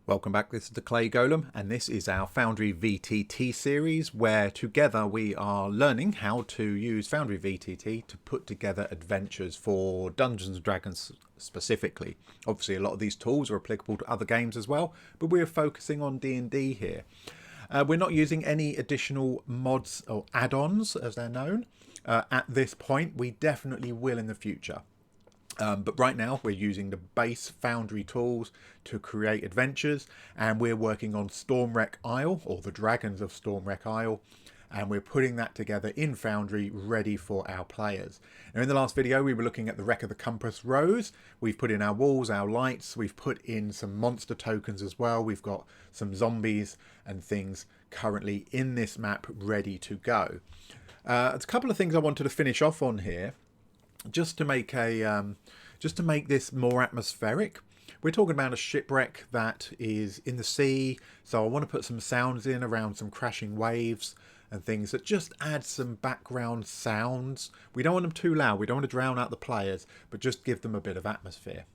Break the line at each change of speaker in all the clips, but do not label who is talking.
Welcome back, this is the Clay Golem and this is our Foundry VTT series where together we are learning how to use Foundry VTT to put together adventures for Dungeons & Dragons specifically. Obviously a lot of these tools are applicable to other games as well, but we're focusing on D&D here. We're not using any additional mods or add-ons as they're known at this point. We definitely will in the future. But right now we're using the base Foundry tools to create adventures, and we're working on Stormwreck Isle, or the Dragons of Stormwreck Isle, and we're putting that together in Foundry ready for our players. Now in the last video we were looking at the Wreck of the Compass Rose. We've put in our walls, our lights, we've put in some monster tokens as well. We've got some zombies and things currently in this map ready to go. There's a couple of things I wanted to finish off on here. Just to make this more atmospheric. We're talking about a shipwreck that is in the sea, so I want to put some sounds in around some crashing waves and things that just add some background sounds. We don't want them too loud, we don't want to drown out the players, but just give them a bit of atmosphere.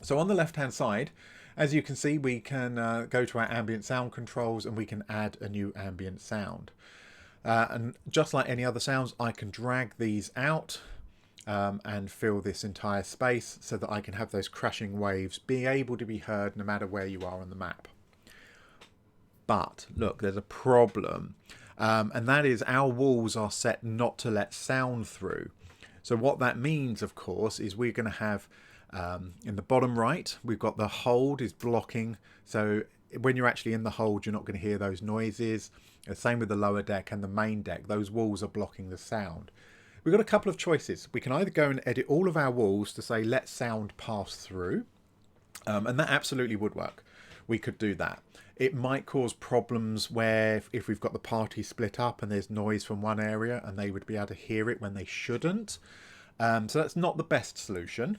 So on the left hand side, as you can see, we can go to our ambient sound controls and we can add a new ambient sound. And just like any other sounds, I can drag these out and fill this entire space so that I can have those crashing waves be able to be heard no matter where you are on the map. But look, there's a problem, and that is our walls are set not to let sound through. So what that means, of course, is we're going to have in the bottom right, we've got the hold is blocking, so when you're actually in the hold you're not going to hear those noises. Same with the lower deck and the main deck, those walls are blocking the sound. We've got a couple of choices. We can either go and edit all of our walls to say let sound pass through, and that absolutely would work. We could do that. It might cause problems where if we've got the party split up and there's noise from one area and they would be able to hear it when they shouldn't. So that's not the best solution.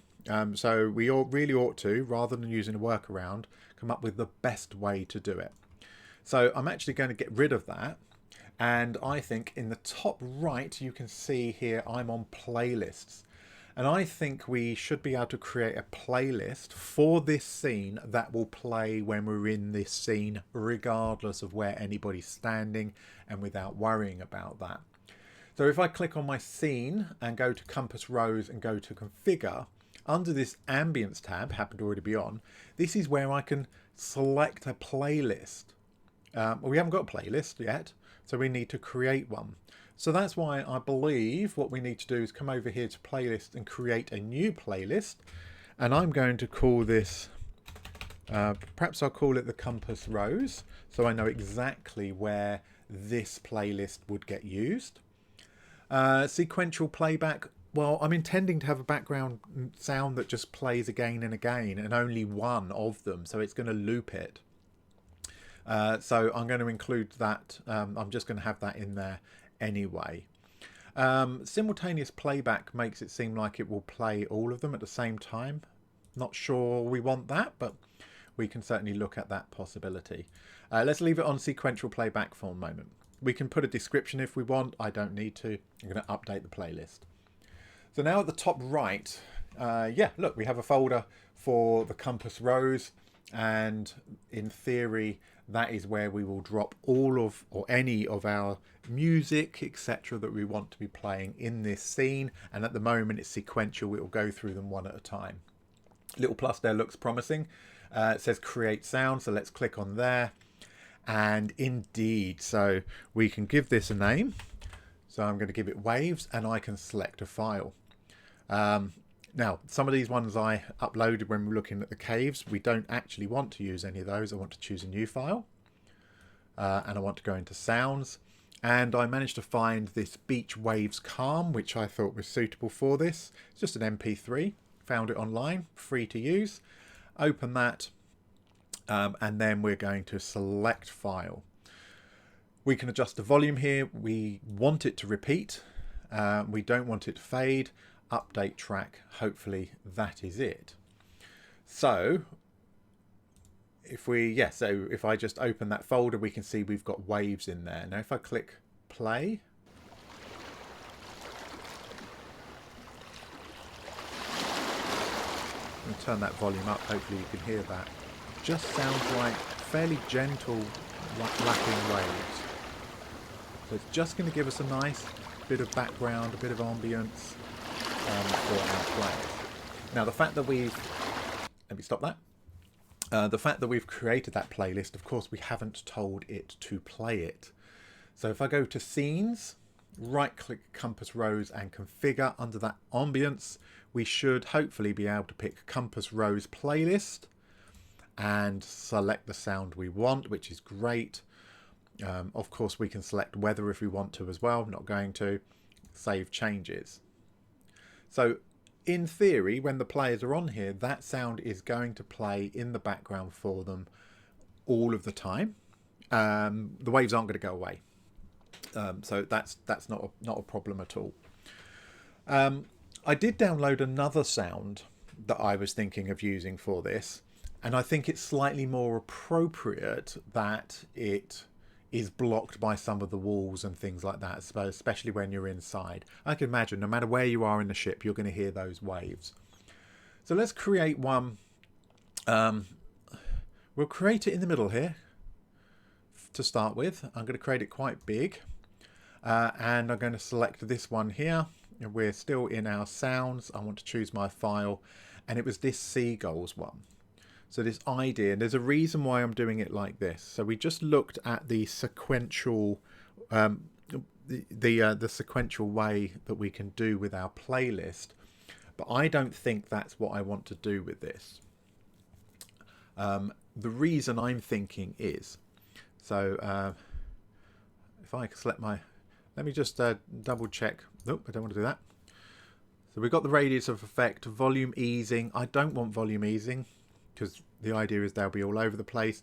So we really ought to, rather than using a workaround, come up with the best way to do it. So I'm actually going to get rid of that. And I think in the top right, you can see here, I'm on playlists. And I think we should be able to create a playlist for this scene that will play when we're in this scene, regardless of where anybody's standing and without worrying about that. So if I click on my scene and go to Compass Rose and go to Configure, under this Ambience tab, happened to already be on, this is where I can select a playlist. Well, we haven't got a playlist yet. So we need to create one. So that's why I believe what we need to do is come over here to playlist and create a new playlist. And I'm going to call this, perhaps I'll call it the Compass Rose. So I know exactly where this playlist would get used. Sequential playback. Well, I'm intending to have a background sound that just plays again and again, and only one of them. So it's going to loop it. So I'm going to include that. I'm just going to have that in there anyway. Simultaneous playback makes it seem like it will play all of them at the same time. Not sure we want that, but we can certainly look at that possibility. Let's leave it on sequential playback for a moment. We can put a description if we want. I don't need to. I'm going to update the playlist. So now at the top right, yeah, look, we have a folder for the Compass Rose. And in theory, that is where we will drop all of or any of our music, etc., that we want to be playing in this scene. And at the moment it's sequential, it will go through them one at a time. Little plus there looks promising. It says create sound, so let's click on there. And indeed, so we can give this a name. So I'm going to give it waves, and I can select a file. Now, some of these ones I uploaded when we were looking at the caves, we don't actually want to use any of those. I want to choose a new file. And I want to go into sounds. And I managed to find this Beach Waves Calm, which I thought was suitable for this. It's just an MP3. Found it online, free to use. Open that. And then we're going to select file. We can adjust the volume here. We want it to repeat. We don't want it to fade. Update track, hopefully that is it. So if I just open that folder, we can see we've got waves in there. Now if I click play, I'll turn that volume up, hopefully you can hear that. just sounds like fairly gentle lapping waves. So it's just going to give us a nice bit of background, a bit of ambience for our players. Now the fact that let me stop that. The fact that we've created that playlist, of course, we haven't told it to play it. So if I go to Scenes, right-click Compass Rose and configure under that ambience, we should hopefully be able to pick Compass Rose Playlist and select the sound we want, which is great. Of course, we can select weather if we want to as well. I'm not going to. Save changes. So in theory, when the players are on here, that sound is going to play in the background for them all of the time. The waves aren't going to go away. So that's not a problem at all. I did download another sound that I was thinking of using for this, and I think it's slightly more appropriate that it is blocked by some of the walls and things like that, especially when you're inside. I can imagine no matter where you are in the ship, you're going to hear those waves. So let's create one. We'll create it in the middle here to start with. I'm going to create it quite big, and I'm going to select this one here. We're still in our sounds. I want to choose my file, and it was this seagulls one. So this idea, and there's a reason why I'm doing it like this. So we just looked at the sequential, the sequential way that we can do with our playlist, but I don't think that's what I want to do with this. The reason I'm thinking is, so if I select my, let me just double check. Nope, I don't want to do that. So we've got the radius of effect, volume easing. I don't want volume easing, because the idea is they'll be all over the place.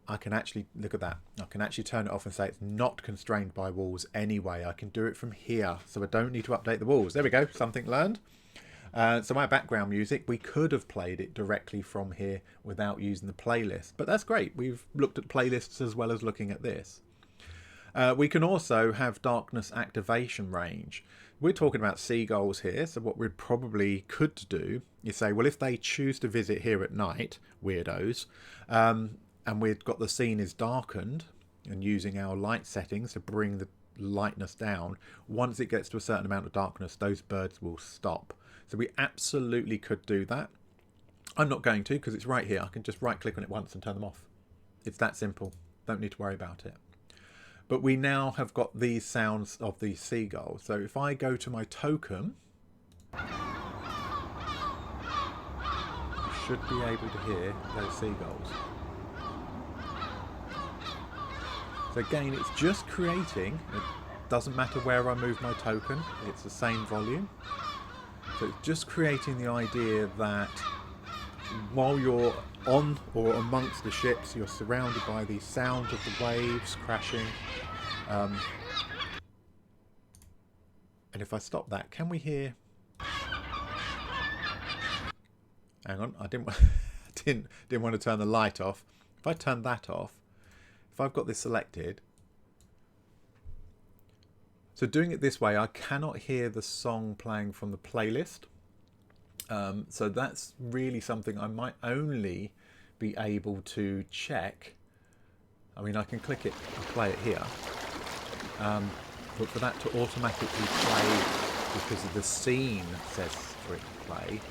I can actually, look at that, I can actually turn it off and say it's not constrained by walls anyway. I can do it from here, so I don't need to update the walls. There we go, something learned. So my background music, we could have played it directly from here without using the playlist, but that's great. We've looked at playlists as well as looking at this. We can also have darkness activation range. We're talking about seagulls here, so what we probably could do is say, well, if they choose to visit here at night, weirdos, and we've got the scene is darkened, and using our light settings to bring the lightness down, once it gets to a certain amount of darkness, those birds will stop. So we absolutely could do that. I'm not going to, because it's right here. I can just right click on it once and turn them off. It's that simple. Don't need to worry about it. But we now have got these sounds of these seagulls. So if I go to my token, you should be able to hear those seagulls. So again, it's just creating, it doesn't matter where I move my token, it's the same volume. So it's just creating the idea that while you're on or amongst the ships, you're surrounded by the sound of the waves crashing. And if I stop that, can we hear? Hang on, I didn't want to turn the light off. If I turn that off, if I've got this selected, so doing it this way, I cannot hear the song playing from the playlist. So that's really something I might only be able to check. I mean, I can click it and play it here. But for that to automatically play because of the scene says for it to play,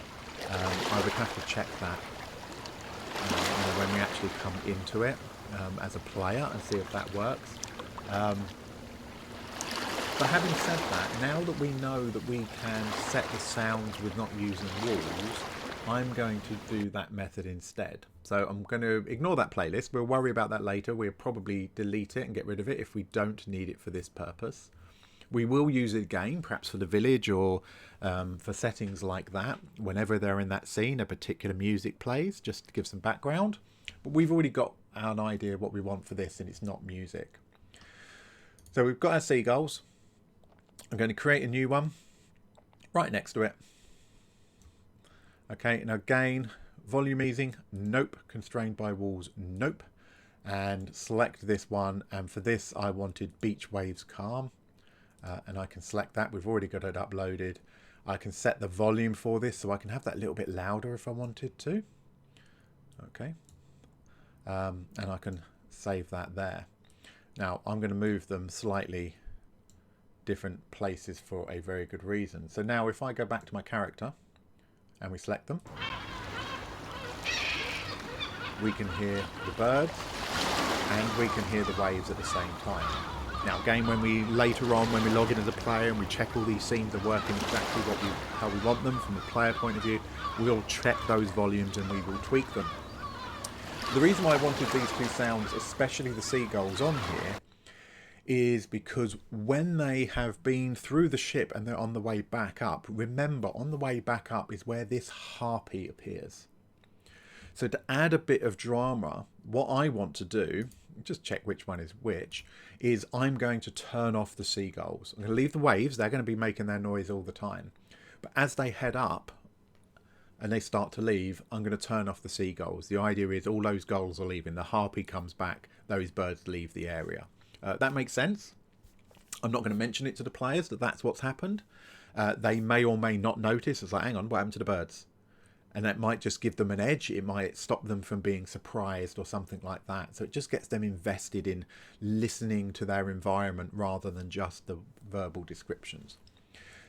I would have to check that when we actually come into it as a player and see if that works. But having said that, now that we know that we can set the sounds with not using walls, I'm going to do that method instead. So I'm going to ignore that playlist. We'll worry about that later. We'll probably delete it and get rid of it if we don't need it for this purpose. We will use it again, perhaps for the village or for settings like that. Whenever they're in that scene, a particular music plays, just to give some background. But we've already got an idea of what we want for this, and it's not music. So we've got our seagulls. I'm going to create a new one right next to it. Okay, now again, volume easing, nope. Constrained by walls, nope. And select this one, and for this I wanted beach waves calm. And I can select that. We've already got it uploaded. I can set the volume for this so I can have that a little bit louder if I wanted to. Okay, and I can save that there. Now I'm going to move them slightly different places for a very good reason. So now if I go back to my character and we select them, we can hear the birds and we can hear the waves at the same time. Now again, when we later on, when we log in as a player and we check all these scenes are working exactly how we want them from a player point of view, we'll check those volumes and we will tweak them. The reason why I wanted these two sounds, especially the seagulls, on here is because when they have been through the ship and they're on the way back up, remember on the way back up is where this harpy appears. So to add a bit of drama, what I want to do, just check which one is which, is I'm going to turn off the seagulls. I'm going to leave the waves, they're going to be making their noise all the time. But as they head up and they start to leave, I'm going to turn off the seagulls. The idea is all those gulls are leaving, the harpy comes back, those birds leave the area. That makes sense. I'm not going to mention it to the players that that's what's happened. They may or may not notice. It's like, hang on, what happened to the birds? And that might just give them an edge. It might stop them from being surprised or something like that. So it just gets them invested in listening to their environment rather than just the verbal descriptions.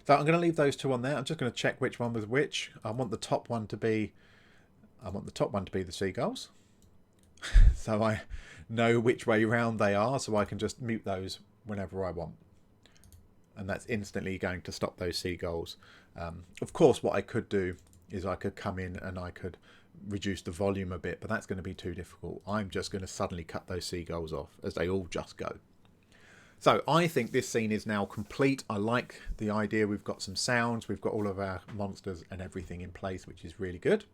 So I'm going to leave those two on there. I'm just going to check which one was which. I want the top one to be the seagulls. So I know which way round they are, so I can just mute those whenever I want. And that's instantly going to stop those seagulls. Of course, what I could do is I could come in and I could reduce the volume a bit, but that's going to be too difficult. I'm just going to suddenly cut those seagulls off as they all just go. So I think this scene is now complete. I like the idea. We've got some sounds. We've got all of our monsters and everything in place, which is really good.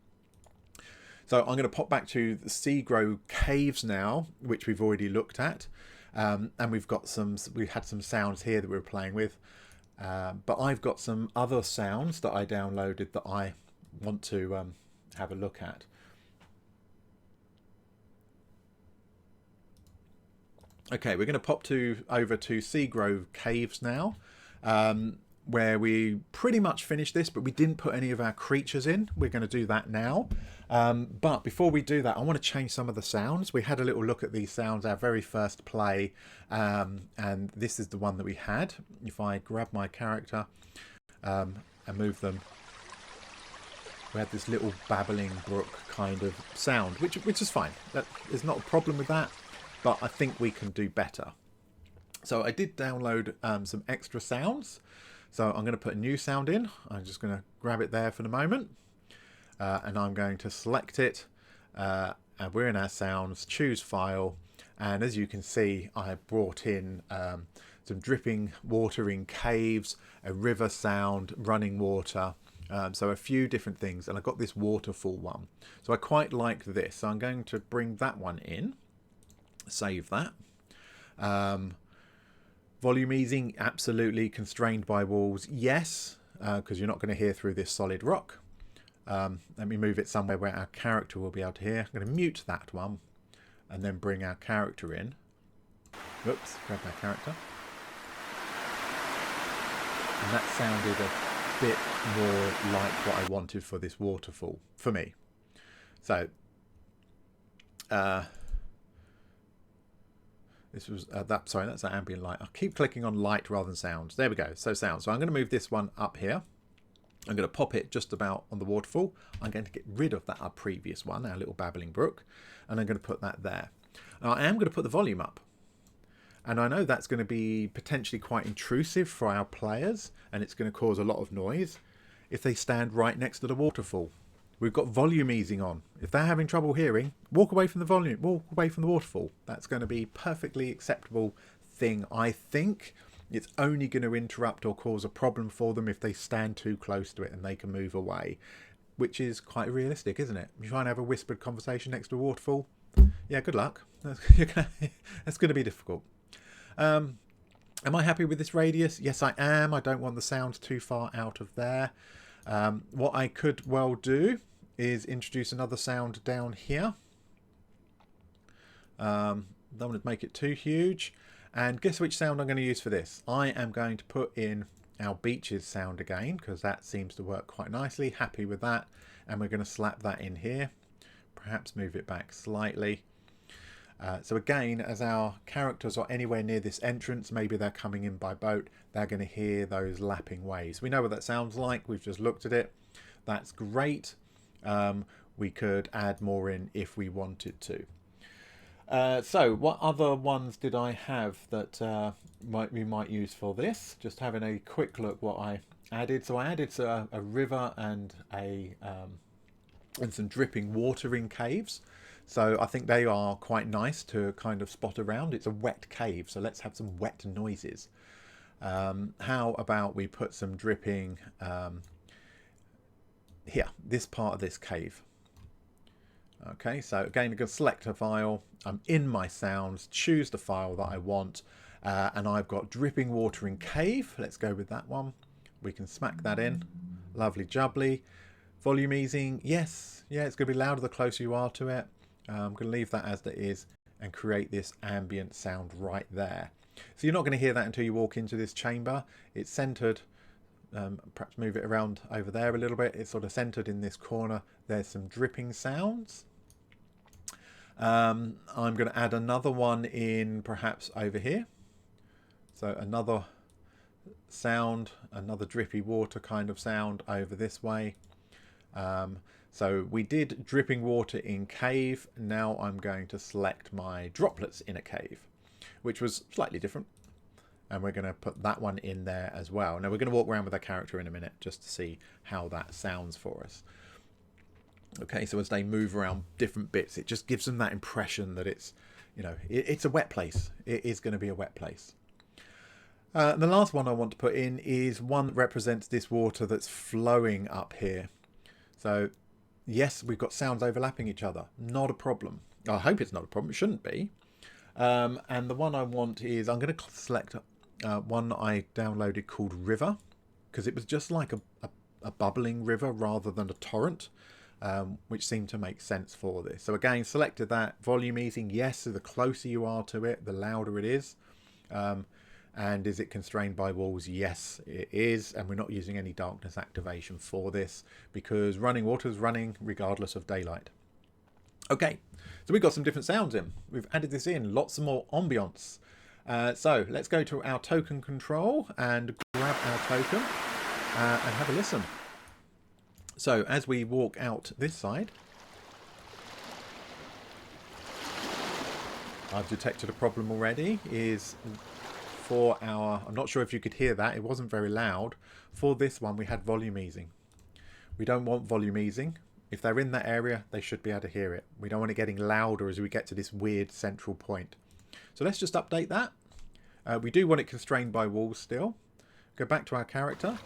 So I'm going to pop back to the Seagrow caves now, which we've already looked at. And we had some sounds here that we were playing with. But I've got some other sounds that I downloaded that I want to have a look at. Okay, we're going to pop over to Seagrow caves now, where we pretty much finished this, but we didn't put any of our creatures in. We're going to do that now. But before we do that, I want to change some of the sounds. We had a little look at these sounds, our very first play, and this is the one that we had. If I grab my character and move them, we had this little babbling brook kind of sound, which is fine. There's not a problem with that, but I think we can do better. So I did download some extra sounds. So I'm going to put a new sound in. I'm just going to grab it there for the moment. And I'm going to select it. And we're in our sounds, choose file. And as you can see, I brought in some dripping water in caves, a river sound, running water. So a few different things. And I got this waterfall one. So I quite like this. So I'm going to bring that one in. Save that. Volume easing, absolutely. Constrained by walls, yes, because you're not going to hear through this solid rock. Let me move it somewhere where our character will be able to hear. I'm going to mute that one and then bring our character in. Whoops, grab our character. And that sounded a bit more like what I wanted for this waterfall, for me. So, this was that's our ambient light. I'll keep clicking on light rather than sounds. There we go. So sound. So I'm going to move this one up here. I'm going to pop it just about on the waterfall. I'm going to get rid of that previous one, our little babbling brook, and I'm going to put that there. Now I am going to put the volume up. And I know that's going to be potentially quite intrusive for our players, and it's going to cause a lot of noise if they stand right next to the waterfall. We've got volume easing on. If they're having trouble hearing, walk away from the volume, walk away from the waterfall. That's going to be perfectly acceptable thing, I think. It's only going to interrupt or cause a problem for them if they stand too close to it and they can move away, which is quite realistic, isn't it? You try and have a whispered conversation next to a waterfall. Yeah, good luck. That's going to be difficult. Am I happy with this radius? Yes, I am. I don't want the sound too far out of there. What I could well do is introduce another sound down here. Don't want to make it too huge. And guess which sound I'm going to use for this? I am going to put in our beaches sound again, because that seems to work quite nicely. Happy with that. And we're going to slap that in here. Perhaps move it back slightly. So again, as our characters are anywhere near this entrance, maybe they're coming in by boat, they're going to hear those lapping waves. We know what that sounds like. We've just looked at it. That's great. We could add more in if we wanted to. So what other ones did I have that we might use for this? Just having a quick look what I added. So I added a river and some dripping water in caves. So I think they are quite nice to kind of spot around. It's a wet cave, so let's have some wet noises. How about we put some dripping here, this part of this cave. Okay, so again, I'm going to select a file. I'm in my sounds, choose the file that I want, and I've got dripping water in cave. Let's go with that one. We can smack that in. Lovely jubbly. Volume easing, yes. Yeah, it's going to be louder the closer you are to it. I'm going to leave that as it is and create this ambient sound right there. So you're not going to hear that until you walk into this chamber. It's centered. Perhaps move it around over there a little bit. It's sort of centered in this corner. There's some dripping sounds. I'm going to add another one in perhaps over here. So another sound, another drippy water kind of sound over this way. So we did dripping water in cave. Now I'm going to select my droplets in a cave, which was slightly different. And we're going to put that one in there as well. Now we're going to walk around with our character in a minute just to see how that sounds for us. Okay, so as they move around different bits, it just gives them that impression that it's, you know, it's a wet place. It is going to be a wet place. And the last one I want to put in is one that represents this water that's flowing up here. So yes, we've got sounds overlapping each other. Not a problem. I hope it's not a problem. It shouldn't be. And the one I want is, I'm going to select one that I downloaded called River, because it was just like a bubbling river rather than a torrent, which seemed to make sense for this. So again, selected that. Volume easing, yes. So the closer you are to it, the louder it is. And is it constrained by walls? Yes, it is. And we're not using any darkness activation for this because running water is running regardless of daylight. Okay, so we've got some different sounds in. We've added this in, lots of more ambience. So let's go to our token control and grab our token and have a listen. So as we walk out this side, I've detected a problem already. Is for our, I'm not sure if you could hear that, it wasn't very loud. For this one we had volume easing. We don't want volume easing. If they're in that area, they should be able to hear it. We don't want it getting louder as we get to this weird central point. So let's just update that. We do want it constrained by walls still. Go back to our character.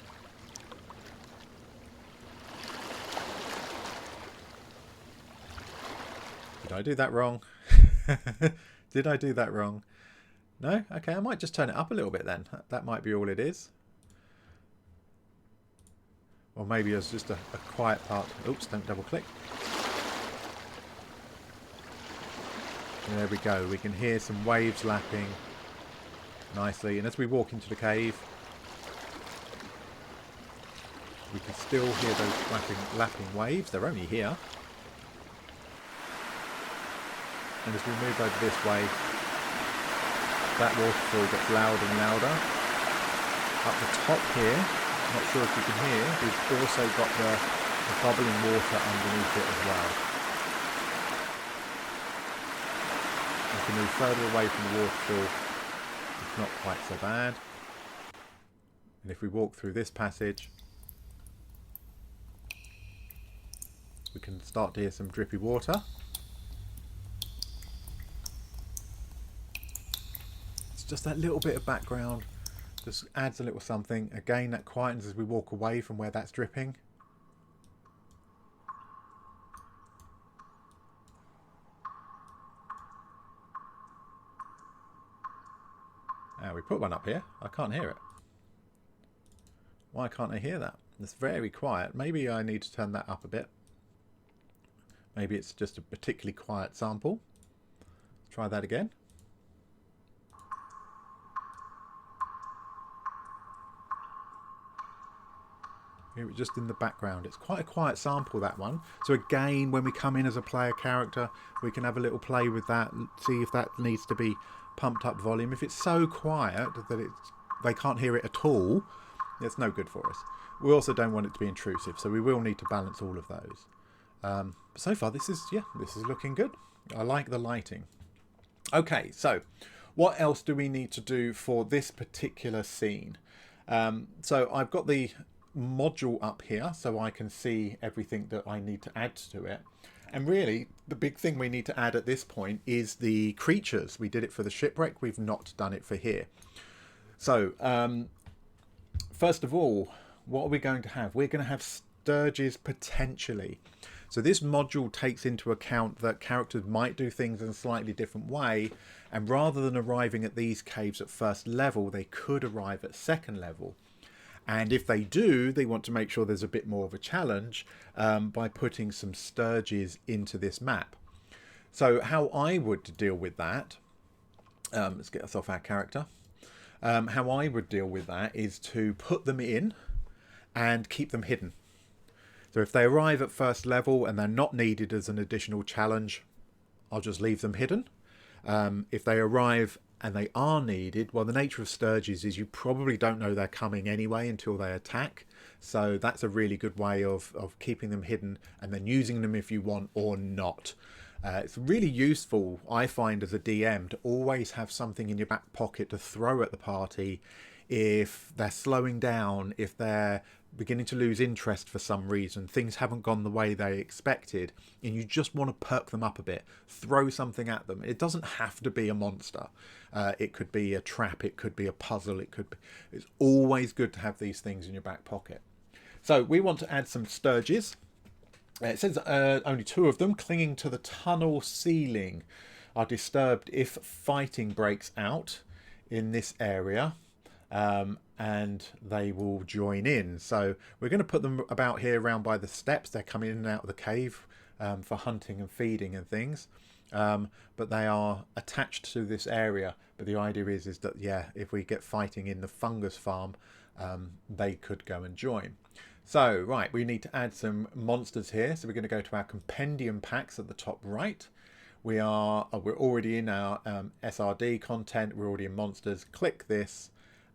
Did I do that wrong? Did I do that wrong? No? Okay, I might just turn it up a little bit then. That might be all it is. Or maybe it's just a quiet part. Oops, don't double click. There we go. We can hear some waves lapping nicely. And as we walk into the cave, we can still hear those lapping waves. They're only here. And as we move over this way, that waterfall gets louder and louder. Up the top here, not sure if you can hear, we've also got the bubbling water underneath it as well. We can move further away from the waterfall. It's not quite so bad. And if we walk through this passage, we can start to hear some drippy water. Just that little bit of background just adds a little something. Again, that quietens as we walk away from where that's dripping. Now we put one up here. I can't hear it. Why can't I hear that? It's very quiet. Maybe I need to turn that up a bit. Maybe it's just a particularly quiet sample. Let's try that again. Hear it just in the background. It's quite a quiet sample, that one. So again, when we come in as a player character, we can have a little play with that, see if that needs to be pumped up volume. If it's so quiet that they can't hear it at all, it's no good for us. We also don't want it to be intrusive, so we will need to balance all of those. So far, this is looking good. I like the lighting. Okay, so what else do we need to do for this particular scene? So I've got the module up here so I can see everything that I need to add to it. And really, the big thing we need to add at this point is the creatures. We did it for the shipwreck. We've not done it for here. So, first of all, what are we going to have? We're going to have Sturges potentially. So this module takes into account that characters might do things in a slightly different way, and rather than arriving at these caves at first level, they could arrive at second level. And if they do, they want to make sure there's a bit more of a challenge by putting some Sturges into this map. So how I would deal with that, let's get us off our character. How I would deal with that is to put them in and keep them hidden. So if they arrive at first level and they're not needed as an additional challenge, I'll just leave them hidden. If they arrive and they are needed, well, the nature of Sturges is you probably don't know they're coming anyway until they attack. So that's a really good way of keeping them hidden and then using them if you want or not. It's really useful, I find, as a DM to always have something in your back pocket to throw at the party if they're slowing down, if they're beginning to lose interest for some reason, things haven't gone the way they expected, and you just want to perk them up a bit. Throw something at them. It doesn't have to be a monster. It could be a trap. It could be a puzzle. It's always good to have these things in your back pocket. So we want to add some Sturges. It says only 2 of them clinging to the tunnel ceiling are disturbed if fighting breaks out in this area. And they will join in. So we're going to put them about here around by the steps. They're coming in and out of the cave for hunting and feeding and things. But they are attached to this area. But the idea is that, yeah, if we get fighting in the fungus farm, they could go and join. So, right, we need to add some monsters here. So we're going to go to our compendium packs at the top right. We're already in our SRD content. We're already in monsters. Click this.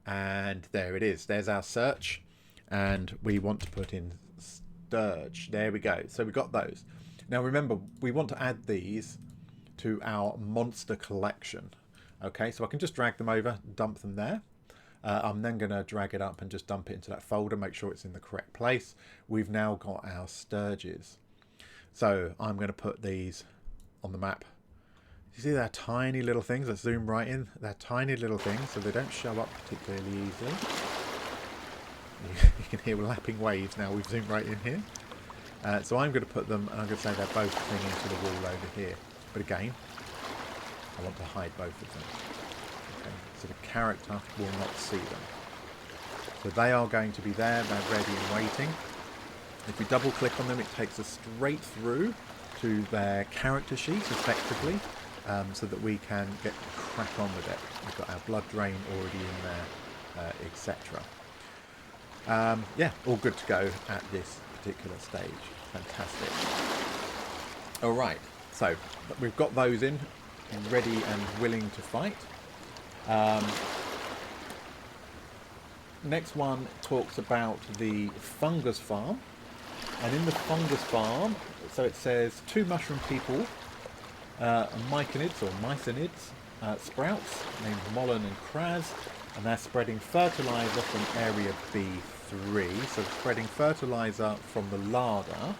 And there it is. There's our search. And we want to put in Sturge. There we go. So we've got those. Now remember, we want to add these to our monster collection. Okay, so I can just drag them over, dump them there. I'm then going to drag it up and just dump it into that folder, make sure it's in the correct place. We've now got our Sturges. So I'm going to put these on the map. You see they're tiny little things. Let's zoom right in. They're tiny little things, so they don't show up particularly easily. You can hear lapping waves now. We've zoomed right in here. So I'm going to put them, and I'm going to say they're both clinging to the wall over here. But again, I want to hide both of them. Okay, so the character will not see them. So they are going to be there. They're ready and waiting. If we double click on them, it takes us straight through to their character sheet, effectively. So that we can get crack on with it. We've got our blood drain already in there, etc. Yeah, all good to go at this particular stage. Fantastic. All right, so we've got those in, ready and willing to fight. Next one talks about the fungus farm. And in the fungus farm, so it says 2 mushroom people, myconids or myconids, sprouts named Mollen and Kraz, and they're spreading fertilizer from area B3, so spreading fertilizer from the larder,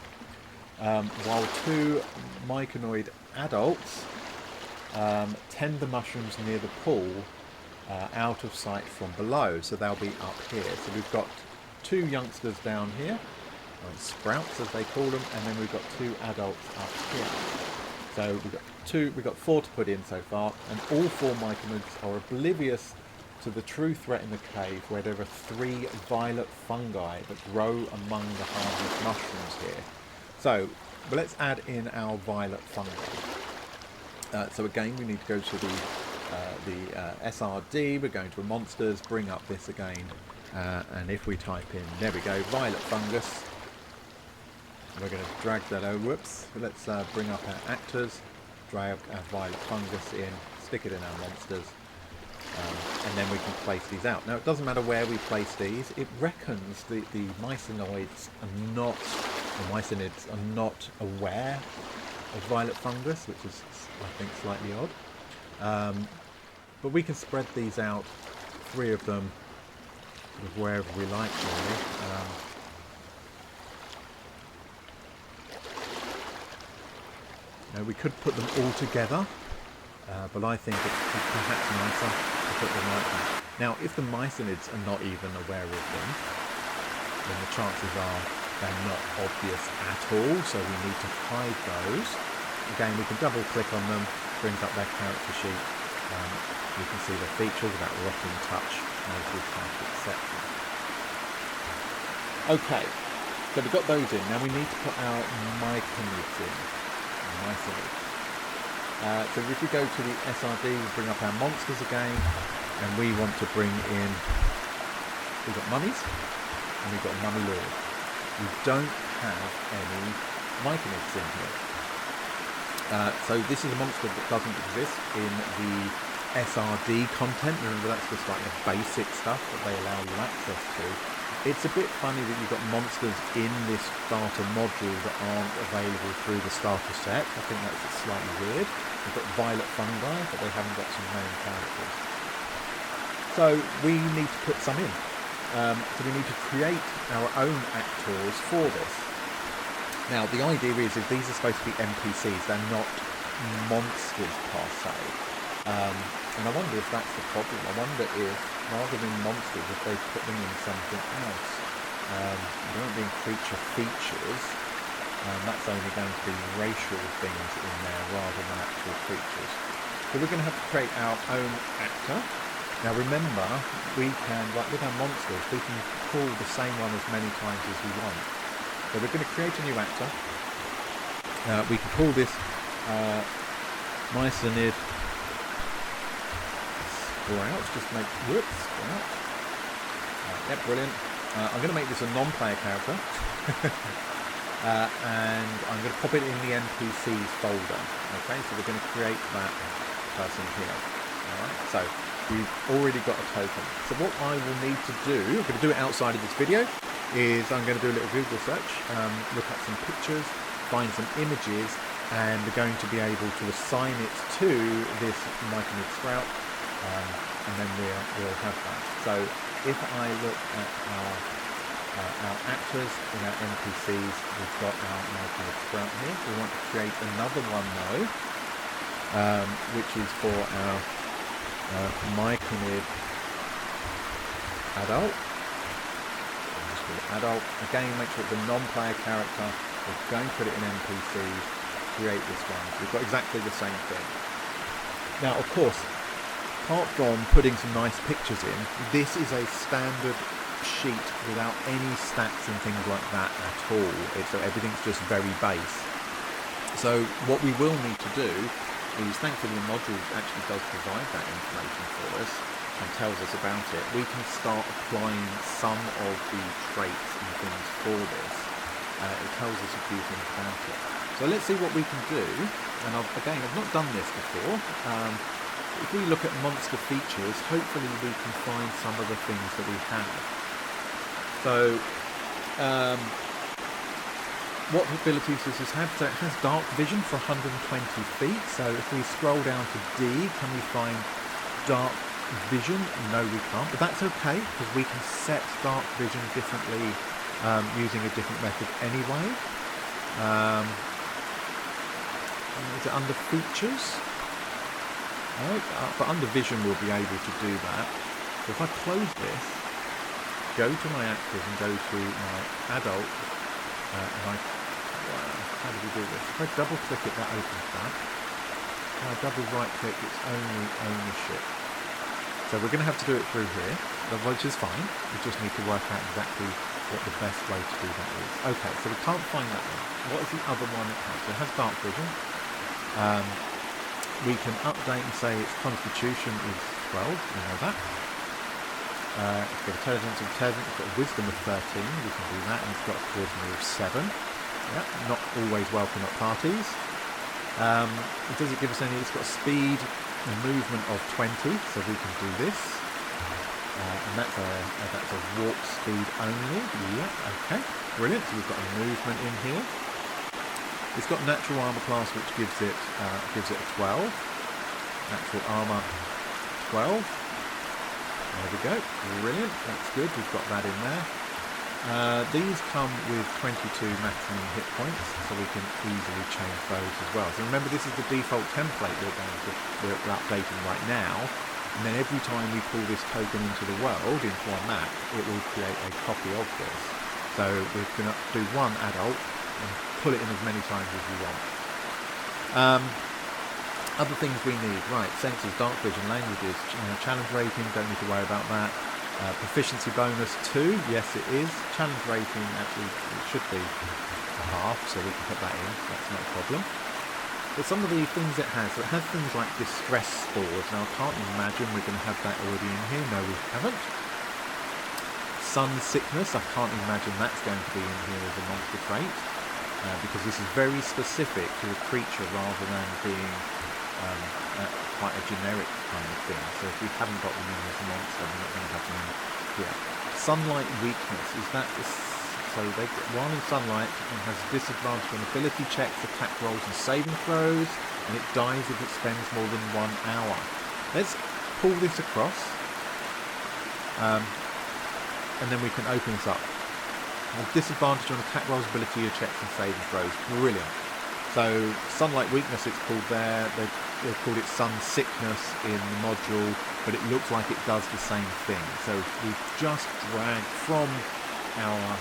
while 2 myconoid adults tend the mushrooms near the pool, out of sight from below, so they'll be up here. So we've got 2 youngsters down here, sprouts as they call them, and then we've got 2 adults up here. So we've got 4 to put in so far, and all 4 myconids are oblivious to the true threat in the cave, where there are 3 violet fungi that grow among the harmless mushrooms here. So let's add in our violet fungi. So again, we need to go to the SRD. We're going to monsters, bring up this again, And if we type in, there we go, violet fungus, we're going to drag that over. Whoops. Let's bring up our actors, drag our violet fungus in, stick it in our monsters, and then we can place these out. Now, it doesn't matter where we place these. It reckons the mycinoids are not, the mycinids are not aware of violet fungus, which is, I think, slightly odd. But we can spread these out, 3 of them, sort of wherever we like, really. Now we could put them all together, but I think it's perhaps nicer to put them like that. Now, if the mycinids are not even aware of them, then the chances are they're not obvious at all, so we need to hide those. Again, we can double click on them, brings up their character sheet. You can see the features about rotting touch, as we can't accept them. Okay, so we've got those in. Now we need to put our myconids in. So if we go to the SRD, we bring up our monsters again, and we want to bring in, we've got mummies, and we've got mummy lord. We don't have any myconids in here. So this is a monster that doesn't exist in the SRD content. Remember, that's just like the basic stuff that they allow you access to. It's a bit funny that you've got monsters in this starter module that aren't available through the starter set. I think that's slightly weird. We've got violet fungi, but they haven't got some main characters. So we need to put some in. So we need to create our own actors for this. Now, the idea is these are supposed to be NPCs. They're not monsters per se. And I wonder if that's the problem. I wonder if, rather than monsters, if they put them in something else. They don't being creature features. That's only going to be racial things in there rather than actual creatures. So we're going to have to create our own actor. Now remember, we can, like with our monsters, we can call the same one as many times as we want. So we're going to create a new actor. We can call this mycinid Sprout, just make, whoops, Sprout. Yep, brilliant. I'm going to make this a non-player character. And I'm going to pop it in the NPCs folder. Okay, so we're going to create that person here. Alright, so we've already got a token. So what I will need to do, I'm going to do it outside of this video, is I'm going to do a little Google search, look at some pictures, find some images, and we're going to be able to assign it to this myconid Sprout. And then we'll have that. So if I look at our actors in our NPCs, we've got our myconid Sprout here. We want to create another one though, which is for our myconid adult. I'll just call it adult. Again, make sure it's a non-player character. We're going to put it in NPCs, create this one. So we've got exactly the same thing. Now, of course, apart from putting some nice pictures in, this is a standard sheet without any stats and things like that at all. So everything's just very base. So what we will need to do is, thankfully the module actually does provide that information for us and tells us about it. We can start applying some of the traits and things for this. It tells us a few things about it. So let's see what we can do. And I've not done this before. If we look at monster features, hopefully we can find some of the things that we have. So, what abilities does this have? So it has dark vision for 120 feet. So if we scroll down to D, can we find dark vision? No, we can't. But that's okay, because we can set dark vision differently using a different method anyway. Is it under features? But under vision we'll be able to do that. So if I close this, go to my actors and go to my adult, and how do we do this? If I double click it, that opens that. If I double right click, it's only ownership. So we're going to have to do it through here, which is fine. We just need to work out exactly what the best way to do that is. Okay, so we can't find that one. What is the other one it has? So it has dark vision. We can update and say its constitution is 12, we know that. It's got intelligence of 10, it's got wisdom of 13, we can do that, and it's got a charisma of 7. Yeah, not always welcome at parties. Does it give us any? It's got speed and movement of 20, so we can do this. And that's a walk speed only. Yeah, okay, brilliant. So we've got a movement in here. It's got natural armor class, which gives it a 12. Natural armor 12. There we go, brilliant, that's good, we've got that in there. These come with 22 maximum hit points, so we can easily change those as well. So remember, this is the default template we're updating right now, and then every time we pull this token into the world, into our map, it will create a copy of this. So we're going to do one adult and pull it in as many times as we want. Other things we need, right, sensors, dark vision, languages, challenge rating, don't need to worry about that. Proficiency bonus 2, yes it is. Challenge rating, actually, it should be a half, so we can put that in, that's not a problem. But some of the things it has things like distress spores. Now I can't imagine we're going to have that already in here, no we haven't. Sun sickness, I can't imagine that's going to be in here as a monster trait, because this is very specific to a creature rather than being quite a generic kind of thing. So if we haven't got them in as a monster, we're not going to have them in here. Sunlight weakness, is that this? So they, while in sunlight, it has a disadvantage on ability checks, attack rolls and saving throws, and it dies if it spends more than 1 hour. Let's pull this across, and then we can open this up. A disadvantage on attack rolls, ability checks and saving throws. Brilliant. So sunlight weakness, it's called there. They've called it sun sickness in the module, but it looks like it does the same thing. So we've just dragged from our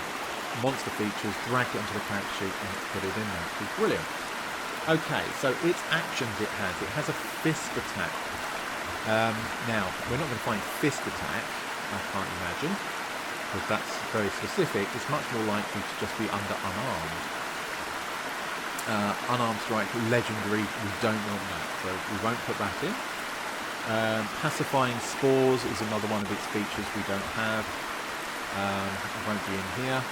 monster features, dragged it onto the character sheet, and put it in there. It's brilliant. Okay, so its actions it has a fist attack. Now we're not going to find fist attack, I can't imagine, because that's very specific. It's much more likely to just be under unarmed. Unarmed strike, legendary, we don't want that, so we won't put that in. Pacifying spores is another one of its features we don't have. It won't be in here.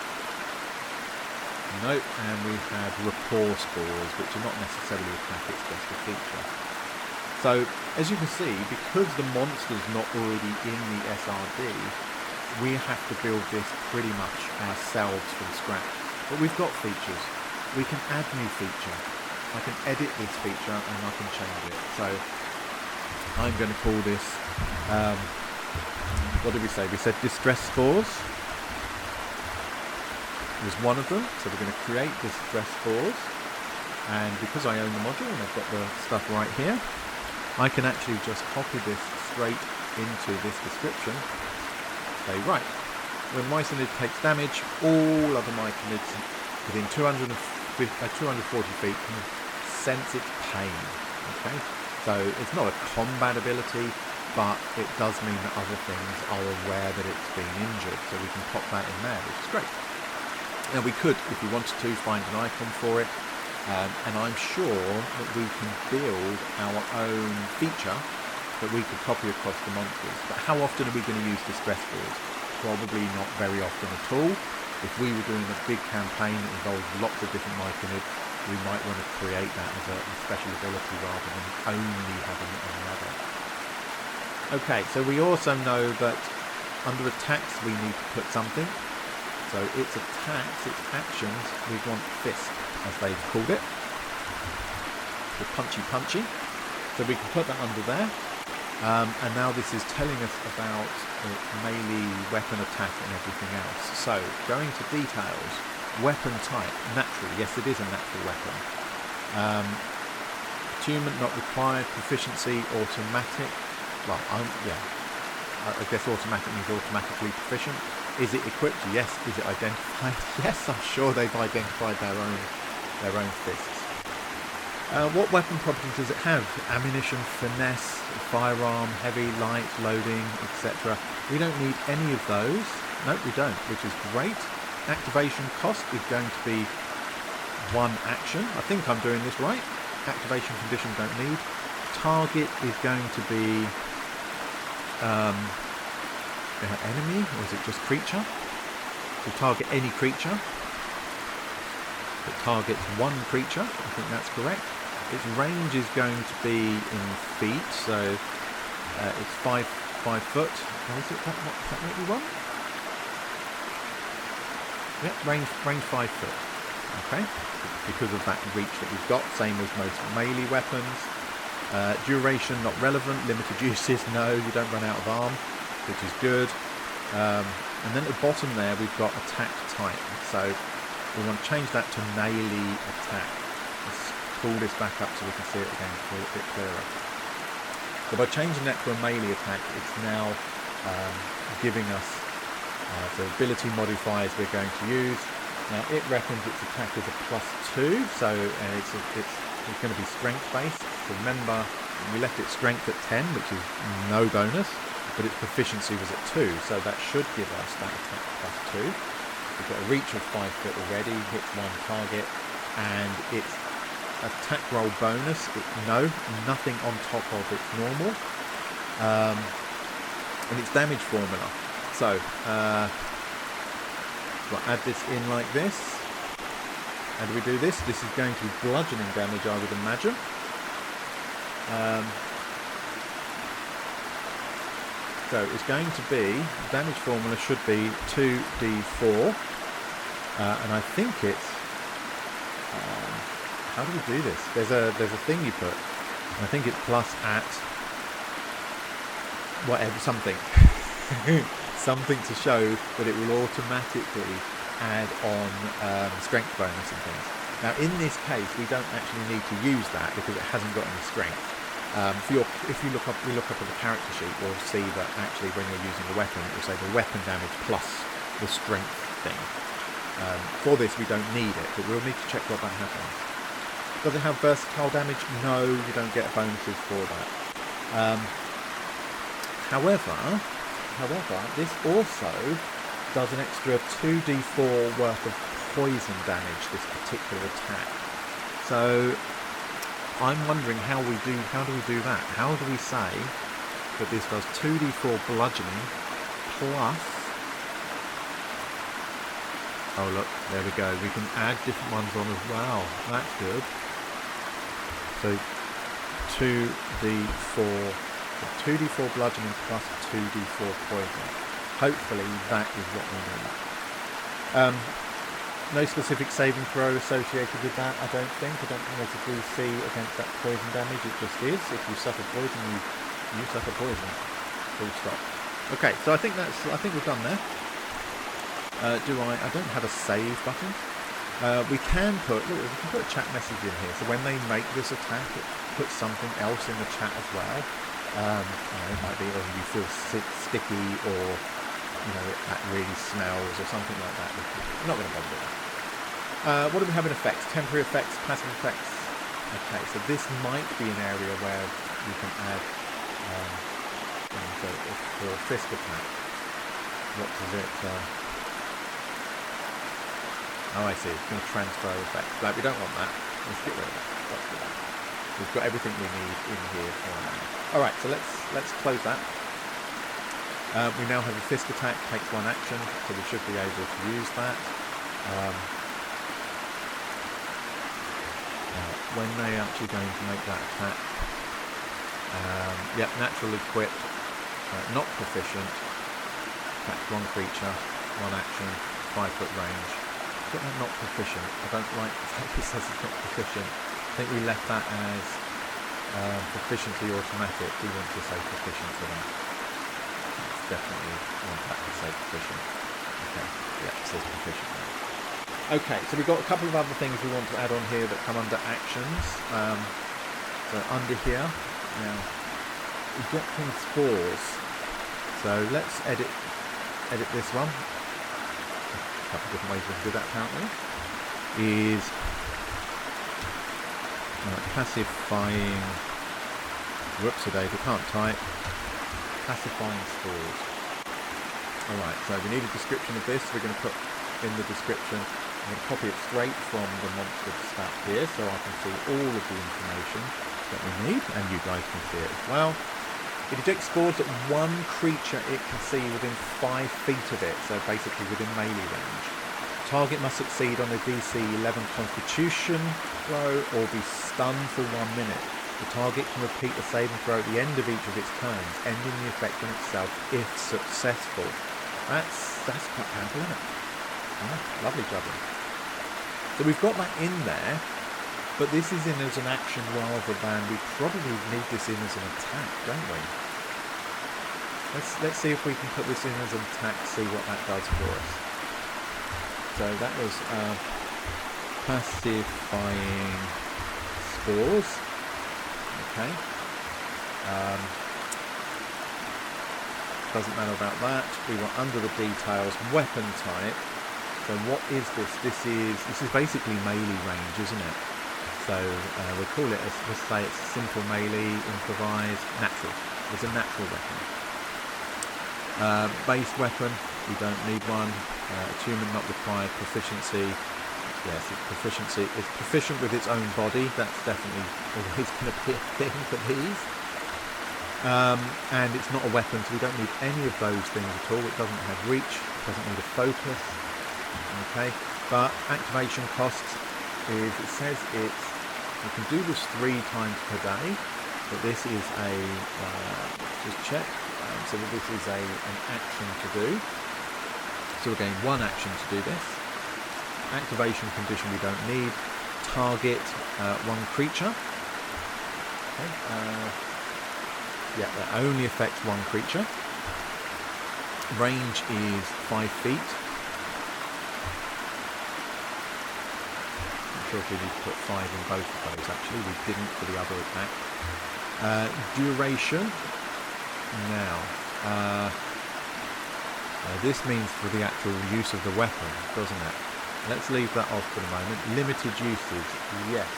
Nope, and we have rapport spores, which are not necessarily attack, it's just a feature. So, as you can see, because the monster's not already in the SRD, we have to build this pretty much ourselves from scratch. But we've got features. We can add new feature. I can edit this feature and I can change it. So I'm going to call this, what did we say? We said distress spores was one of them. So we're going to create distress spores. And because I own the module and I've got the stuff right here, I can actually just copy this straight into this description. Say, right, when myconid takes damage, all other myconids within 240 feet can sense its pain. Okay, so it's not a combat ability, but it does mean that other things are aware that it's been injured, so we can pop that in there, which is great. Now we could, if we wanted to, find an icon for it, and I'm sure that we can build our own feature that we could copy across the monsters. But how often are we going to use distress spores? Probably not very often at all. If we were doing a big campaign that involved lots of different myconids, we might want to create that as a special ability rather than only having it on the other. Okay, so we also know that under attacks we need to put something. So its attacks, its actions, we want fist, as they've called it. The punchy. So we can put that under there. And now this is telling us about melee weapon attack and everything else. So going to details, weapon type, natural. Yes, it is a natural weapon. Attunement not required. Proficiency automatic. Well, I guess automatic means automatically proficient. Is it equipped? Yes. Is it identified? Yes, I'm sure they've identified their own fists. What weapon properties does it have? Ammunition, finesse, firearm, heavy, light, loading, etc. We don't need any of those. Nope, we don't, which is great. Activation cost is going to be 1 action. I think I'm doing this right. Activation condition don't need. Target is going to be enemy, or is it just creature? So target any creature. It targets one creature. I think that's correct. Its range is going to be in feet, so it's 5 foot. Oh, is it that? What does that make me one? Yep, range 5 foot. Okay, because of that reach that we've got, same as most melee weapons. Duration not relevant. Limited uses, no, you don't run out of arm, which is good. And then at the bottom there we've got attack type. So we want to change that to melee attack. Let's pull this back up so we can see it again a bit clearer. So by changing that to a melee attack, it's now giving us the ability modifiers we're going to use. Now it reckons its attack is a +2, so it's going to be strength based. So remember, we left its strength at 10, which is no bonus, but its proficiency was at 2, so that should give us that attack +2. We've got a reach of 5 foot already, hits one target, and its attack roll bonus, nothing on top of its normal, and its damage formula. So we'll add this in like this. How do we do this? This is going to be bludgeoning damage, I would imagine. So it's going to be, damage formula should be 2d4, and I think it's, how do we do this? There's a thing you put, and I think it's plus at whatever, something. Something to show that it will automatically add on strength bonus and things. Now in this case we don't actually need to use that because it hasn't got any strength. If we look up at the character sheet, we'll see that actually when you're using the weapon, it will say the weapon damage plus the strength thing. For this we don't need it, but we'll need to check what that happens. Does it have versatile damage? No, you don't get bonuses for that. However, this also does an extra 2d4 worth of poison damage, this particular attack. So I'm wondering how do we do that? How do we say that this does 2d4 bludgeoning plus, oh look, there we go, we can add different ones on as well. That's good. So 2d4 bludgeoning plus 2d4 poison. Hopefully that is what we need. No specific saving throw associated with that, I don't think. I don't think there's a DC against that poison damage. It just is. If you suffer poison, you suffer poison. Full stop. Okay, so I think we're done there. I don't have a save button. We can put a chat message in here. So when they make this attack, it puts something else in the chat as well. It might be, or you feel sticky, or that really smells, or something like that. I'm not going to bother with that. What do we have in effects? Temporary effects, passive effects. Okay, so this might be an area where you can add for a fist attack. What does it? Oh, I see. It's going to transfer effects. Like, we don't want that. Let's get rid of that. Let's do that. We've got everything we need in here for now. All right, so let's close that. We now have a fist attack, takes one action, so we should be able to use that. When they're actually going to make that attack, yep, natural equipped, not proficient, attacks one creature, one action, 5 foot range. But not proficient. I don't like the fact it says it's not proficient. I think we left that as proficiency automatic. We want to say proficient for that. Definitely want that to say proficient. Okay, yeah, it says proficient now. Okay, so we've got a couple of other things we want to add on here that come under actions. So under here, now, ejecting spores. So let's edit this one. A couple of different ways we can do that apparently. Is pacifying. Whoops, a day, we can't type. Pacifying spores. Alright, so we need a description of this. We're going to put in the description. I'm going to copy it straight from the monster stat here so I can see all of the information that we need, and you guys can see it as well. It ejects spores at one creature it can see within 5 feet of it, so basically within melee range. Target must succeed on a DC 11 Constitution throw or be stunned for 1 minute. The target can repeat the saving throw at the end of each of its turns, ending the effect on itself if successful. That's quite powerful, isn't it? Yeah, lovely jubbly. So we've got that in there, but this is in as an action rather than, we probably need this in as an attack, don't we? Let's see if we can put this in as an attack, see what that does for us. So that was pacifying spores. Okay. Doesn't matter about that. We were under the details. Weapon type. So what is this? This is basically melee range, isn't it? So we'll call it, let's say it's simple melee, improvised, natural. It's a natural weapon. Base weapon, we don't need one. Attunement not required. Proficiency, yes, it's proficiency. It's proficient with its own body. That's definitely always going to be a thing for these. And it's not a weapon, so we don't need any of those things at all. It doesn't have reach. It doesn't need a focus. Okay, but activation costs is, it says it's, you can do this 3 times per day, but this is a, just check, so this is an action to do. So we're getting 1 action to do this. Activation condition we don't need. Target 1 creature. Okay, yeah, that only affects 1 creature. Range is 5 feet. Sure if we need to put 5 in both of those, actually. We didn't for the other attack. Duration. Now, this means for the actual use of the weapon, doesn't it? Let's leave that off for the moment. Limited usage. Yes,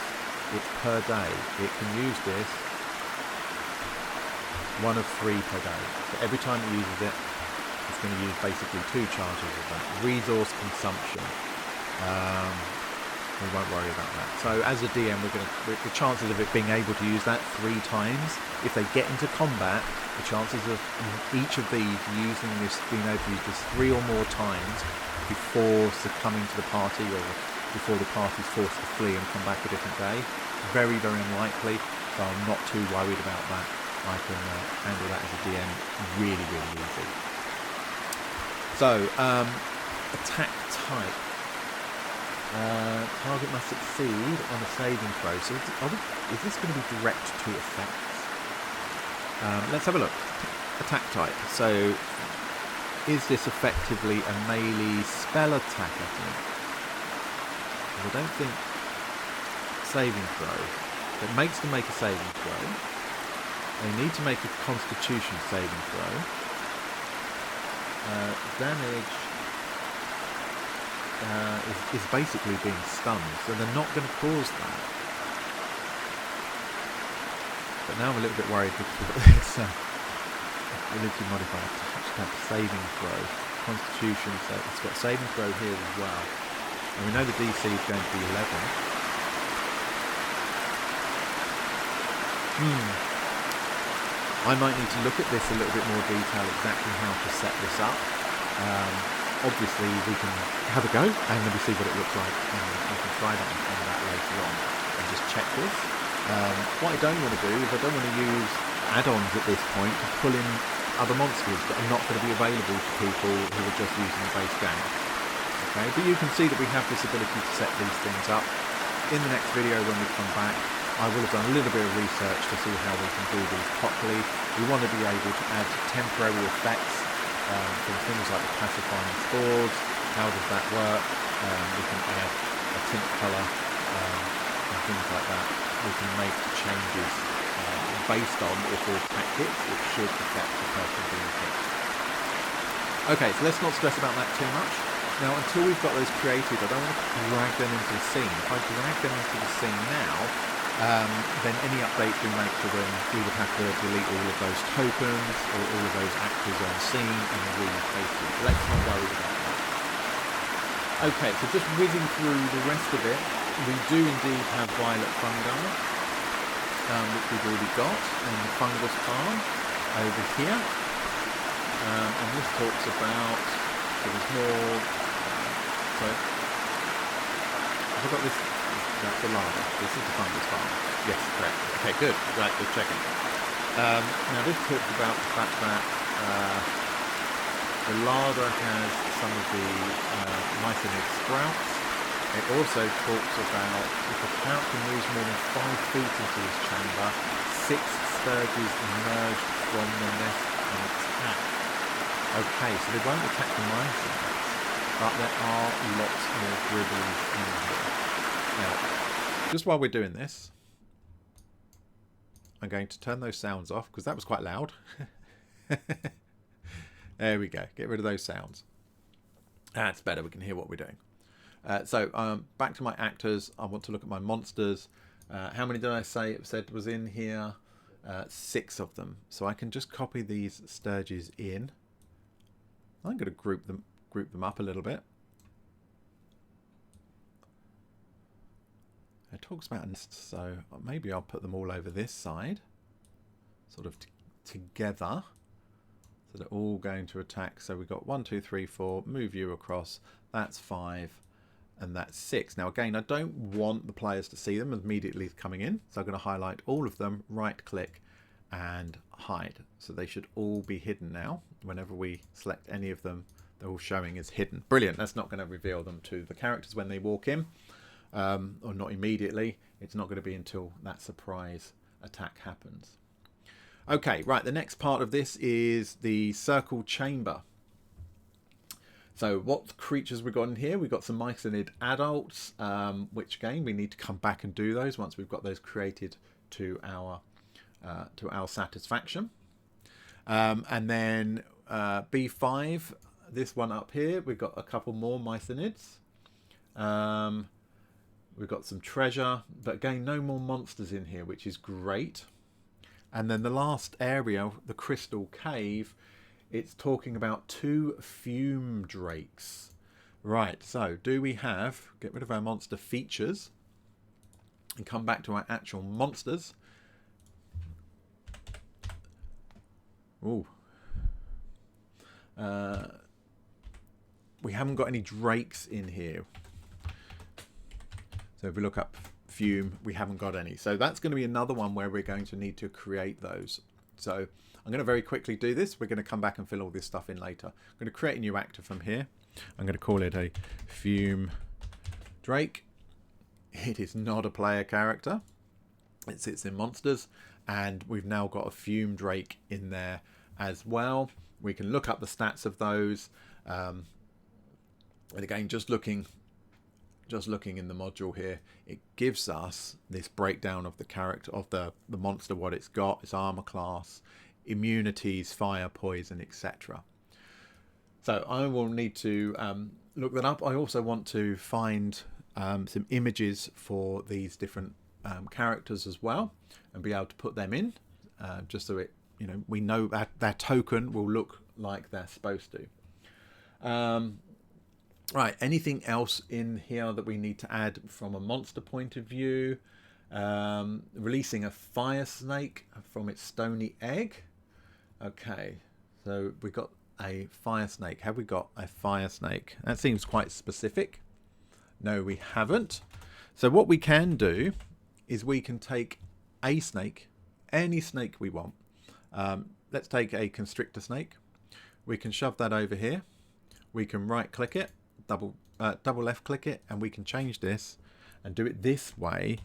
it's per day. It can use this 1 of 3 per day. So every time it uses it, it's going to use basically 2 charges of that. Resource consumption. We won't worry about that. So as a DM, the chances of it being able to use that 3 times, if they get into combat, the chances of each of these using this, being able to use this 3 or more times before succumbing to the party or before the party's forced to flee and come back a different day, very, very unlikely. So I'm not too worried about that. I can handle that as a DM really, really easy. So, attack type. Target must succeed on a saving throw. So is this going to be direct to effects? Let's have a look. Attack type. So is this effectively a melee spell attack, I think? I don't think saving throw. It makes them make a saving throw. They need to make a constitution saving throw. Damage is basically being stunned, so they're not going to cause that. But now I'm a little bit worried because we've got this ability modifier, touchdown saving throw, constitution, so it's got saving throw here as well. And we know the DC is going to be 11. I might need to look at this a little bit more detail, exactly how to set this up. Obviously we can have a go and then we see what it looks like, and we can try that and find that later on and just check this. What I don't want to do is I don't want to use add-ons at this point to pull in other monsters that are not going to be available to people who are just using the base game. Okay, but you can see that we have this ability to set these things up. In the next video when we come back, I will have done a little bit of research to see how we can do these properly. We want to be able to add temporary effects from things like the pacifying spores. How does that work? We can add a tint colour and things like that. We can make changes based on if we're attack hits, which should affect the person being hit. Okay, so let's not stress about that too much. Now, until we've got those created, I don't want to drag them into the scene. If I drag them into the scene now, then any updates we make to them, we would have to delete all of those tokens or all of those actors on scene and replace them. So let's not worry about that. Okay, so just whizzing through the rest of it, we do indeed have violet fungi, which we've already got, and the fungus farm. over here. And this talks about, so there's more, so I've got this, that's the larva, this is the fungus farm. Yes, correct. Okay, good, right, just checking. Now this talks about the fact that the larva has some of the mycelium sprouts. It also talks about if the character moves more than 5 feet into this chamber, 6 sturges emerge from the nest and attack. Okay, so they won't attack the mycelium, but there are lots more gribblies in here. Now, just while we're doing this, I'm going to turn those sounds off because that was quite loud. There we go. Get rid of those sounds. That's better. We can hear what we're doing. So back to my actors. I want to look at my monsters. How many did I say it said was in here? 6 of them. So I can just copy these sturges in. I'm going to group them up a little bit. It talks about nests, so maybe I'll put them all over this side, sort of together. So they're all going to attack. So we've got 1, 2, 3, 4. Move you across. That's 5, and that's 6. Now again, I don't want the players to see them immediately coming in, so I'm going to highlight all of them, right-click, and hide. So they should all be hidden now. Whenever we select any of them, they're all showing as hidden. Brilliant. That's not going to reveal them to the characters when they walk in, or not immediately. It's not going to be until that surprise attack happens. Okay, right. The next part of this is the circle chamber. So what creatures we've got in here? We've got some mycelid adults, which again we need to come back and do those once we've got those created to our satisfaction. And then B5, this one up here, we've got a couple more mycelids. We've got some treasure, but again, no more monsters in here, which is great. And then the last area, the crystal cave, it's talking about 2 fume drakes. Right, so do we have, get rid of our monster features and come back to our actual monsters. Ooh. We haven't got any drakes in here. So if we look up fume, we haven't got any. So that's going to be another one where we're going to need to create those. So I'm going to very quickly do this. We're going to come back and fill all this stuff in later. I'm going to create a new actor from here. I'm going to call it a fume drake. It is not a player character. It sits in monsters, and we've now got a fume drake in there as well. We can look up the stats of those. And again, just looking in the module here, it gives us this breakdown of the character of the monster, what it's got, its armor class, immunities, fire, poison, etc. So I will need to look that up. I also want to find some images for these different characters as well, and be able to put them in, just so it, we know that their token will look like they're supposed to. Right, anything else in here that we need to add from a monster point of view? Releasing a fire snake from its stony egg. Okay, so we got a fire snake. Have we got a fire snake? That seems quite specific. No, we haven't. So what we can do is we can take a snake, any snake we want. Let's take a constrictor snake. We can shove that over here. We can right click it, double left click it, and we can change this and do it this way,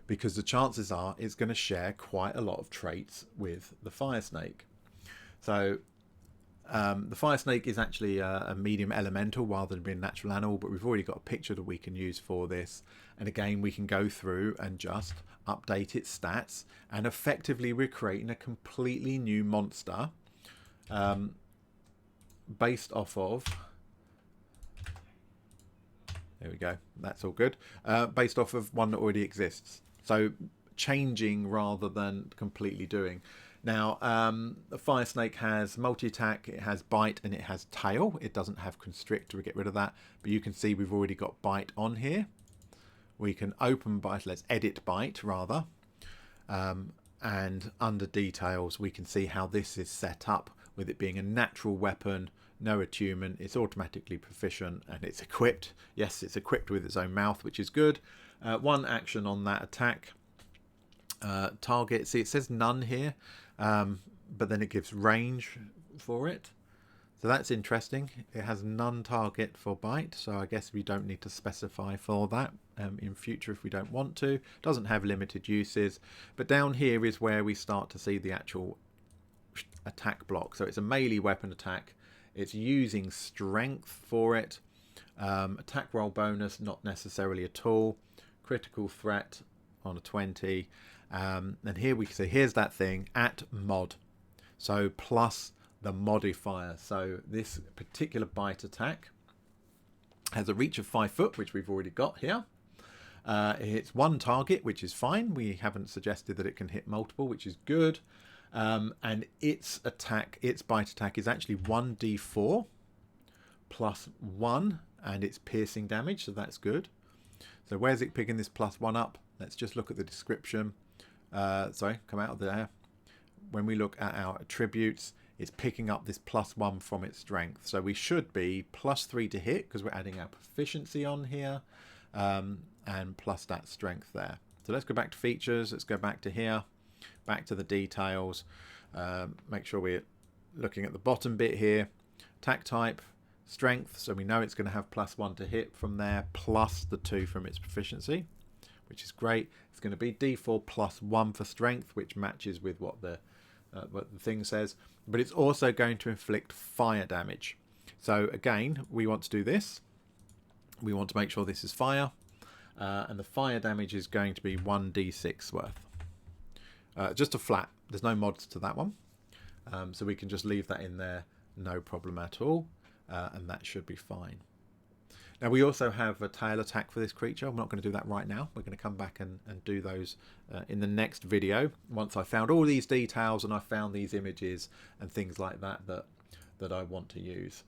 because the chances are it's going to share quite a lot of traits with the fire snake. So the fire snake is actually a medium elemental rather than being a natural animal, but we've already got a picture that we can use for this. And again, we can go through and just update its stats, and effectively we're creating a completely new monster based off of, there we go, that's all good, based off of one that already exists. So changing rather than completely doing. Now, the fire snake has multi-attack, it has bite, and it has tail. It doesn't have constrict, we get rid of that. But you can see we've already got bite on here. We can open bite, let's edit bite rather. and under details we can see how this is set up, with it being a natural weapon, no attunement, it's automatically proficient, and it's equipped. Yes, it's equipped with its own mouth, which is good. One action on that attack. Target, see it says none here, but then it gives range for it. So that's interesting. It has none target for bite, so I guess we don't need to specify for that in future if we don't want to. Doesn't have limited uses, but down here is where we start to see the actual attack block. So it's a melee weapon attack. It's using strength for it. Attack roll bonus, not necessarily at all. Critical threat on a 20. And here we can see, here's that thing at mod. So plus the modifier. So this particular bite attack has a reach of 5 foot, which we've already got here. It hits one target, which is fine. We haven't suggested that it can hit multiple, which is good. And its bite attack is actually 1d4 plus 1, and it's piercing damage, so that's good. So where's it picking this +1 up? Let's just look at the description. Sorry, come out of there. When we look at our attributes, it's picking up this +1 from its strength. So we should be +3 to hit because we're adding our proficiency on here, and plus that strength there. So let's go back to features. Let's go back to here, back to the details. Make sure we're looking at the bottom bit here. Attack type, strength. So we know it's going to have +1 to hit from there, plus the 2 from its proficiency, which is great. It's going to be d4 plus 1 for strength, which matches with what the thing says. But it's also going to inflict fire damage. So again, we want to do this. We want to make sure this is fire. And the fire damage is going to be 1d6 worth. Just a flat. There's no mods to that one. So we can just leave that in there, no problem at all. And that should be fine. Now we also have a tail attack for this creature. I'm not going to do that right now. We're going to come back and do those in the next video. Once I found all these details and I found these images and things like that that I want to use.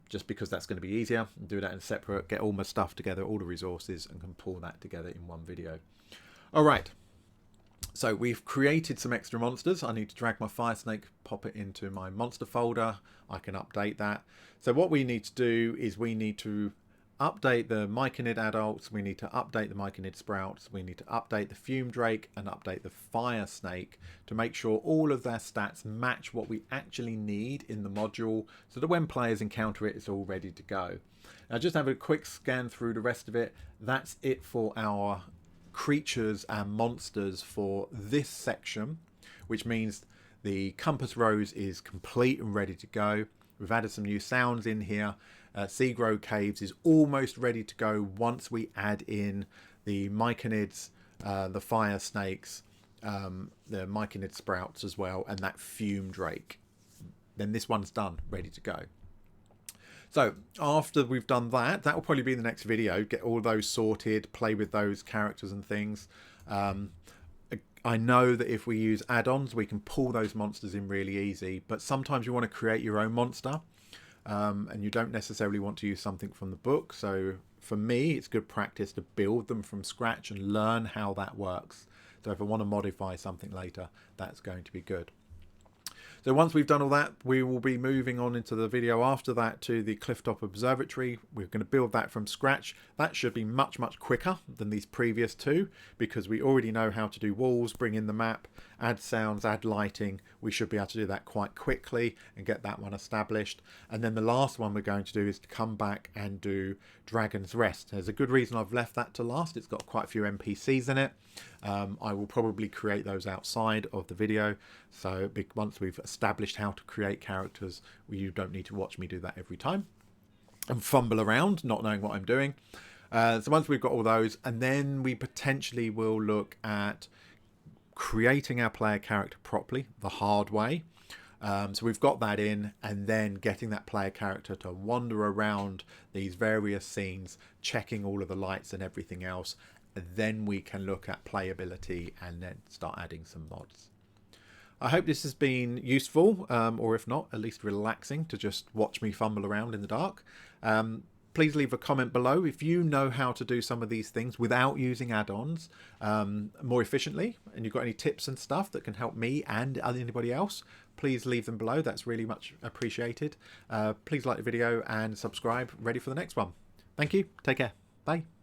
Just because that's going to be easier. Do that in separate, get all my stuff together, all the resources, and can pull that together in one video. All right. So we've created some extra monsters. I need to drag my fire snake, pop it into my monster folder. I can update that. So what we need to do is we need to update the myconid adults. We need to update the myconid sprouts. We need to update the fume drake and update the fire snake to make sure all of their stats match what we actually need in the module, so that when players encounter it, it's all ready to go. Now just have a quick scan through the rest of it. That's it for our creatures and monsters for this section, which means the compass rose is complete and ready to go. We've added some new sounds in here. Seagrow Caves is almost ready to go once we add in the myconids, the fire snakes, the myconid sprouts as well, and that fume drake. Then this one's done, ready to go. So after we've done that, that will probably be the next video. Get all those sorted, play with those characters and things. I know that if we use add-ons, we can pull those monsters in really easy, but sometimes you want to create your own monster, and you don't necessarily want to use something from the book. So for me, it's good practice to build them from scratch and learn how that works. So if I want to modify something later, that's going to be good. So once we've done all that, we will be moving on into the video after that to the Clifftop Observatory. We're going to build that from scratch. That should be much, much quicker than these previous two, because we already know how to do walls, bring in the map, add sounds, add lighting. We should be able to do that quite quickly and get that one established. And then the last one we're going to do is to come back and do Dragon's Rest. There's a good reason I've left that to last. It's got quite a few NPCs in it. I will probably create those outside of the video. So once we've established how to create characters, you don't need to watch me do that every time and fumble around not knowing what I'm doing. So once we've got all those, and then we potentially will look at creating our player character properly, the hard way. So we've got that in, and then getting that player character to wander around these various scenes, checking all of the lights and everything else. And then we can look at playability and then start adding some mods. I hope this has been useful, or if not, at least relaxing to just watch me fumble around in the dark. please leave a comment below if you know how to do some of these things without using add-ons more efficiently, and you've got any tips and stuff that can help me and anybody else. Please leave them below. That's really much appreciated. Please like the video and subscribe. Ready for the next one. Thank you. Take care. Bye.